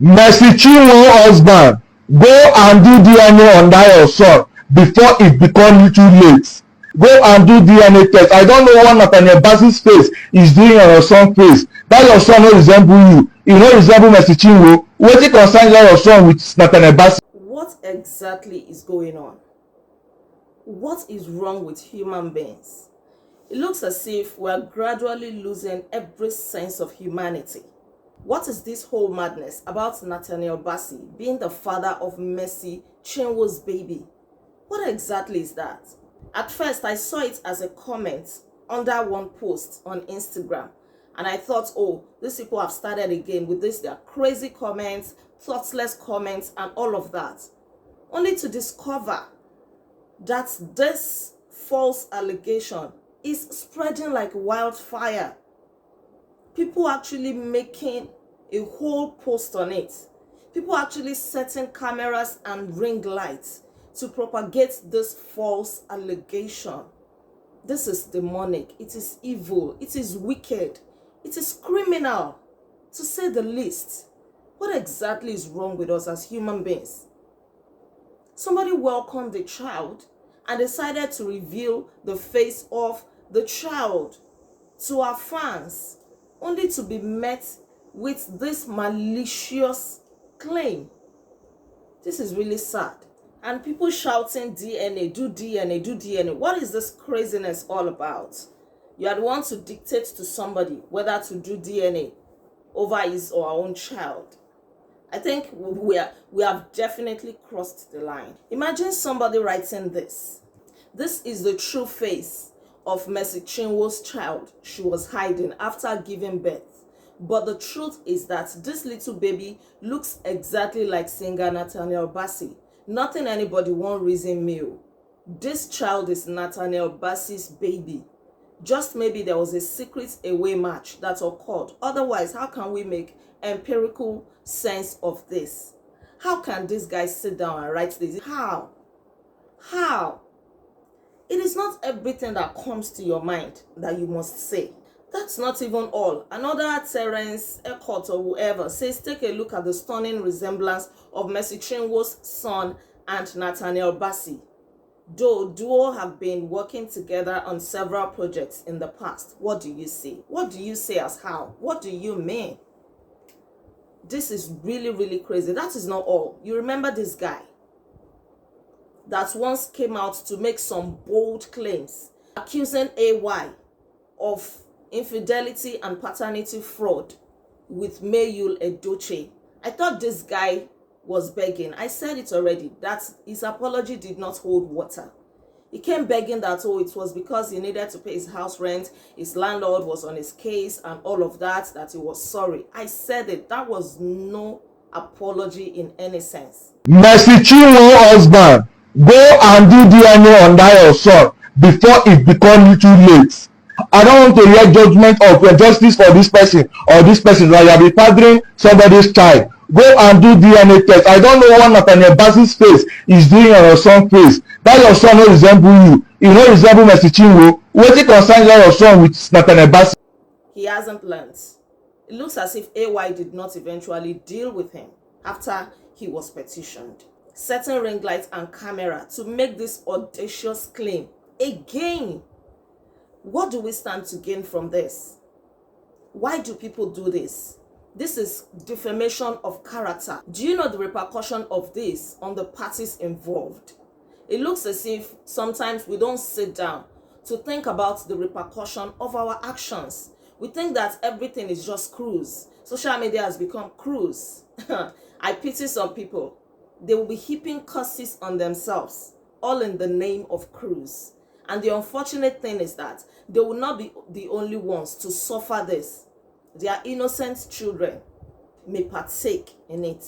Mercy Chinwo husband, go and do DNA on that your son before it become too late. Go and do DNA test. I don't know what Nathaniel Bassey's face is doing on your son face. That your son no resemble you. He no resemble Mercy Chinwo. Wetin concern that your son with Nathaniel Bassey? What exactly is going on? What is wrong with human beings? It looks as if we are gradually losing every sense of humanity. What is this whole madness about Nathaniel Bassey being the father of Mercy Chinwo's baby? What exactly is that? At first, I saw it as a comment under one post on Instagram, and I thought, oh, these people have started again with their crazy comments, thoughtless comments, and all of that. Only to discover that this false allegation is spreading like wildfire. People actually making a whole post on it. People actually setting cameras and ring lights to propagate this false allegation. This is demonic. It is evil. It is wicked. It is criminal, to say the least. What exactly is wrong with us as human beings? Somebody welcomed the child and decided to reveal the face of the child to our fans, only to be met with this malicious claim. This is really sad. And people shouting DNA, do DNA, do DNA. What is this craziness all about? You are the one to dictate to somebody whether to do DNA over his or our own child. I think we have definitely crossed the line. Imagine somebody writing this. This is the true face of Mercy Chinwo's child she was hiding after giving birth. But the truth is that this little baby looks exactly like singer Nathaniel Bassey. Nothing anybody won't reason me. This child is Nathaniel Bassey's baby. Just maybe there was a secret away match that occurred. Otherwise, how can we make empirical sense of this? How can this guy sit down and write this? How? It is not everything that comes to your mind that you must say. That's not even all. Another Terence Eckert or whoever says, take a look at the stunning resemblance of Mercy Chinwo's son and Nathaniel Bassey. Though duo have been working together on several projects in the past. What do you see? What do you say as how? What do you mean? This is really, really crazy. That is not all. You remember this guy that once came out to make some bold claims, accusing AY of infidelity and paternity fraud with Mayul Edochie. I thought this guy was begging. I said it already, that his apology did not hold water. He came begging that, oh, it was because he needed to pay his house rent, his landlord was on his case and all of that he was sorry. I said it. That was no apology in any sense. Mercy Chinwo husband, go and do DNA on that your son before it become too late. I don't want to hear judgment of justice for this person or this person that you have been fathering somebody's child. Go and do DNA test. I don't know what Nathaniel Bassey's face is doing on your son's face. That your son no resemble you. He no resemble Mercy Chinwo. Wetin concern that your son with Nathaniel Bassey? He hasn't learned. It looks as if AY did not eventually deal with him after he was petitioned, setting ring lights and camera to make this audacious claim again. What do we stand to gain from this? Why do people do this? This is defamation of character. Do you know the repercussion of this on the parties involved? It looks as if sometimes we don't sit down to think about the repercussion of our actions. We think that everything is just cruise. Social media has become cruise. I pity some people. They will be heaping curses on themselves, all in the name of cruise. And the unfortunate thing is that they will not be the only ones to suffer this. Their innocent children may partake in it.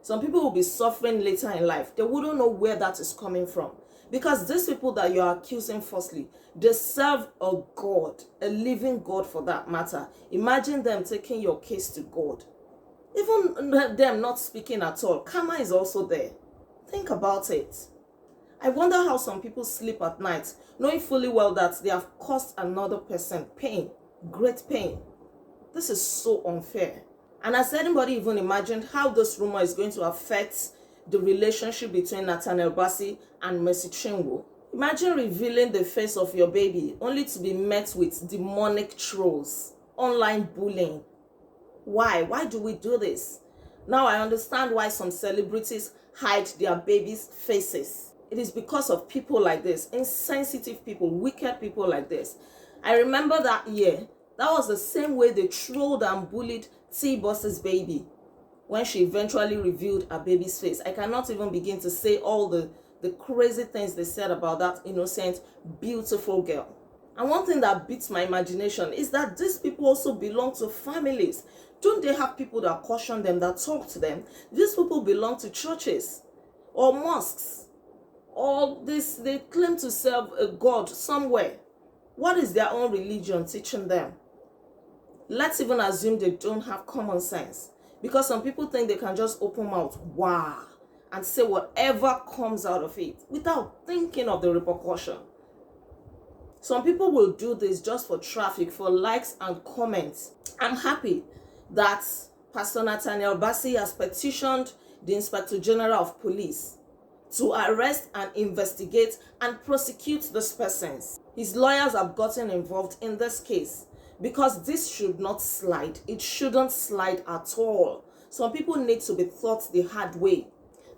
Some people will be suffering later in life. They wouldn't know where that is coming from. Because these people that you are accusing falsely, they serve a God, a living God for that matter. Imagine them taking your case to God. Even them not speaking at all. Karma is also there. Think about it. I wonder how some people sleep at night, knowing fully well that they have caused another person pain, great pain. This is so unfair. And has anybody even imagined how this rumor is going to affect the relationship between Nathaniel Bassey and Mercy Chinwo? Imagine revealing the face of your baby only to be met with demonic trolls, online bullying. Why? Why do we do this? Now I understand why some celebrities hide their babies' faces. It is because of people like this, insensitive people, wicked people like this. I remember that year, that was the same way they trolled and bullied T-Boss's baby when she eventually revealed her baby's face. I cannot even begin to say all the crazy things they said about that innocent, beautiful girl. And one thing that beats my imagination is that these people also belong to families. Don't they have people that caution them, that talk to them? These people belong to churches or mosques, or they claim to serve a god somewhere. What is their own religion teaching them? Let's even assume they don't have common sense, because some people think they can just open mouth, wow, and say whatever comes out of it without thinking of the repercussion. Some people will do this just for traffic, for likes and comments. I'm happy that Pastor Nathaniel Bassey has petitioned the Inspector General of Police to arrest and investigate and prosecute these persons. His lawyers have gotten involved in this case because this should not slide. It shouldn't slide at all. Some people need to be taught the hard way.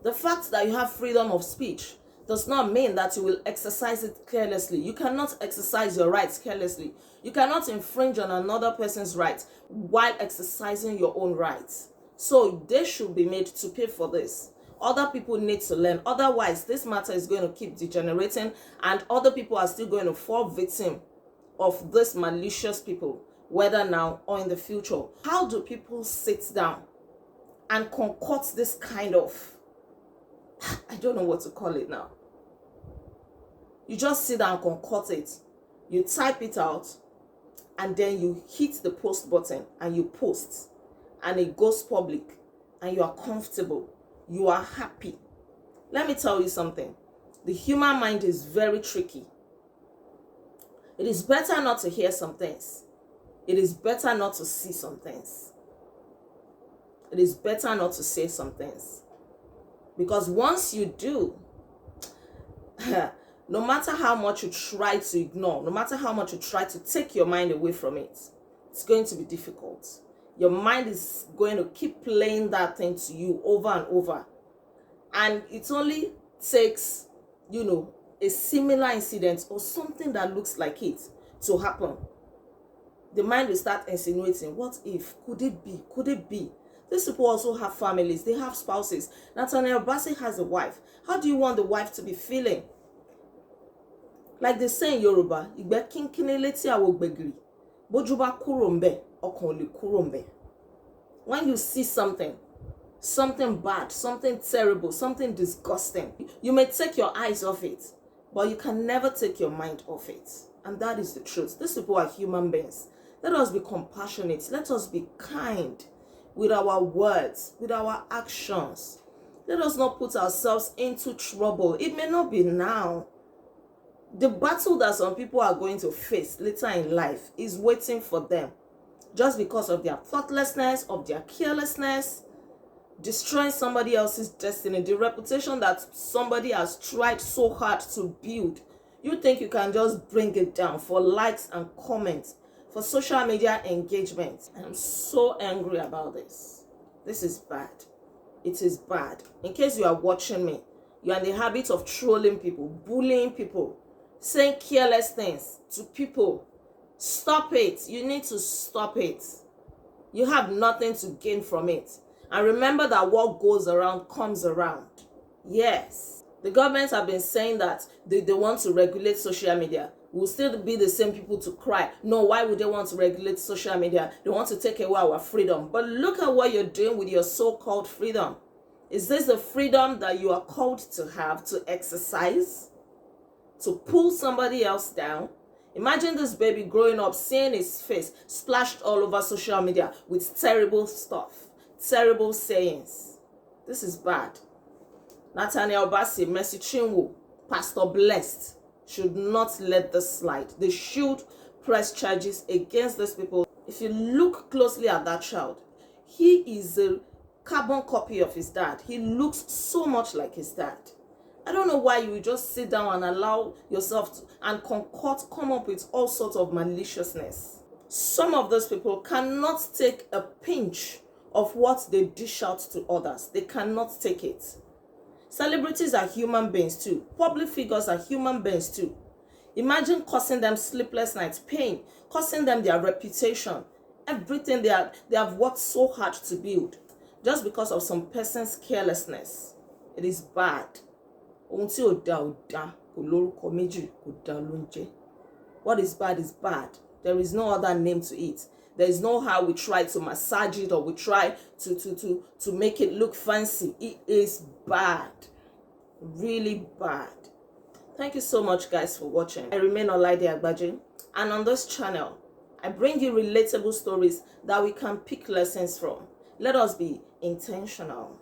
The fact that you have freedom of speech does not mean that you will exercise it carelessly. You cannot exercise your rights carelessly. You cannot infringe on another person's rights while exercising your own rights. So they should be made to pay for this. Other people need to learn. Otherwise, this matter is going to keep degenerating, and other people are still going to fall victim of this malicious people, whether now or in the future. How do people sit down and concoct this kind of, I don't know what to call it now. You just sit down and concoct it. You type it out, and then you hit the post button and you post, and it goes public, and you are comfortable. You are happy. Let me tell you something. The human mind is very tricky. It is better not to hear some things. It is better not to see some things. It is better not to say some things. Because once you do, no matter how much you try to ignore, no matter how much you try to take your mind away from it, it's going to be difficult. Your mind is going to keep playing that thing to you over and over. And it only takes, a similar incident or something that looks like it to happen. The mind will start insinuating, what if? Could it be? Could it be? These people also have families. They have spouses. Nathaniel Bassey has a wife. How do you want the wife to be feeling? Like they say in Yoruba, "Igbe kinkini leti awo gbegiri, boju ba kuro nbe, okan o le kuro nbe." When you see something bad, something terrible, something disgusting, you may take your eyes off it, but you can never take your mind off it. And that is the truth. These people are human beings. Let us be compassionate. Let us be kind with our words, with our actions. Let us not put ourselves into trouble. It may not be now. The battle that some people are going to face later in life is waiting for them, just because of their thoughtlessness, of their carelessness, destroying somebody else's destiny, the reputation that somebody has tried so hard to build. You think you can just bring it down for likes and comments, for social media engagement. I'm so angry about this. This is bad. It is bad. In case you are watching me, you are in the habit of trolling people, bullying people, saying careless things to people. Stop it. You need to stop it. You have nothing to gain from it. And remember that what goes around comes around. Yes. The government have been saying that they want to regulate social media. We'll still be the same people to cry. No, why would they want to regulate social media? They want to take away our freedom. But look at what you're doing with your so-called freedom. Is this the freedom that you are called to have, to exercise? To pull somebody else down? Imagine this baby growing up seeing his face splashed all over social media with terrible stuff, terrible sayings. This is bad. Nathaniel Bassey, Mercy Chinwo, Pastor Blessed should not let this slide. They should press charges against these people. If you look closely at that child, He is a carbon copy of his dad. He looks so much like his dad. I don't know why you will just sit down and allow yourself to, and come up with all sorts of maliciousness. Some of those people cannot take a pinch of what they dish out to others. They cannot take it. Celebrities are human beings too. Public figures are human beings too. Imagine causing them sleepless nights, pain, causing them their reputation, everything they have worked so hard to build, just because of some person's carelessness. It is bad. What is bad is bad. There is no other name to it. There is no how we try to massage it or we try to make it look fancy. It is bad. Really bad. Thank you so much, guys, for watching. I remain Olaide Agbaje, and on this channel, I bring you relatable stories that we can pick lessons from. Let us be intentional.